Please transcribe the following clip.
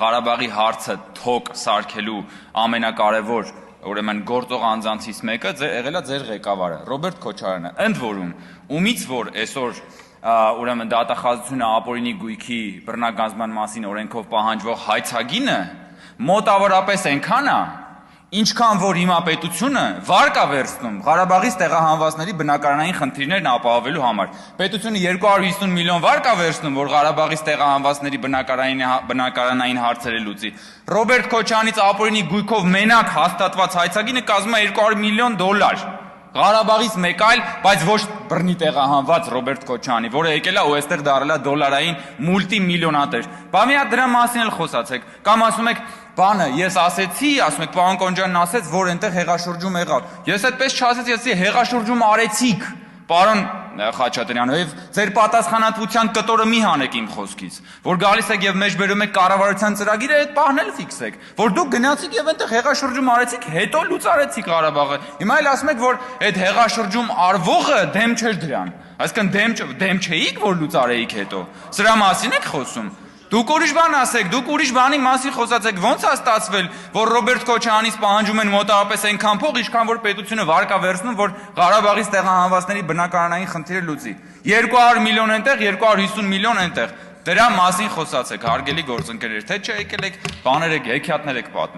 Ղարաբաղի հարցը թոք սարքելու ամենակարևոր ուրեմն գործող անձանցից մեկը եղել է ձեր ղեկավարը Ռոբերտ Քոչարյանը, ընդ որում ումից որ այսօր ուրեմն դատախազությունը ապօրինի գույքի բռնագանձման մասին օրենքով պահանջվող հայցագինը մոտավորապես այնքան է, ինչքան որ հիմա պետությունը վարկ է վերցնում Ղարաբաղից տեղահանվածների բնակարանային խնդիրներն ապահովելու համար։ Պետությունը 250 միլիոն վարկ է վերցնում, որ Ղարաբաղից տեղահանվածների բնակարանային հարցերը լուծի։ Ռոբերտ Քոչարյանից ապօրինի գույքով մենակ հաստատված հայցագինը կազմում է 200 միլիոն դոլար։ Ղարաբաղից մեկ այլ, բայց ոչ բռնի տեղահանված Ռոբերտ Քոչարյանի, որը եկել է ու այստեղ դարել է դոլարային մուլտիմիլիոնատեր։ Բա մի հատ դրա մասին էլ խոսացեք, կամ ասում եք բանը, ես ասեցի, ասում եք պարոն Կոնջյանն ասեց, որ այնտեղ հեղաշրջում եղավ։ Ես այդպես չասեցի, ասեցի հեղաշրջում արեցիք, պարոն Խաչատրյան, եւ ձեր պատասխանատվության կտորը մի հանեք իմ խոսքից, որ գալիս եք եւ մեջբերում եք կառավարության ծրագիրը, այդ պահն էլ ֆիքսեք, որ դուք գնացիք եւ այնտեղ հեղաշրջում արեցիք, հետո լուծարեցիք Ղարաբաղը։ Հիմա էլ ասում եք, որ այդ հեղաշրջում արվողը դեմ չէր դրան։ Այսինքն դեմ չէիք, որ լուծարեիք հետո։ Սրա մասին եք խոսում։ Դուք ուրիշ բան ասեք, դուք ուրիշ բանի մասին խոսացեք, ո՞նց է ստացվել, որ Ռոբերտ Քոչարյանից պահանջում են մոտավորապես այնքան փող, ինչքան որ պետությունը վարկ է վերցնում, որ Ղարաբաղից տեղահանվածների բնակարանային խնդիրը լուծի։ 200 միլիոն այնտեղ, 250 միլիոն այնտեղ։ Դրա մասին խոսացեք, հարգելի գործընկերներ, թե չէ եկել եք բաներ եք, հեքիաթներ եք պատմում։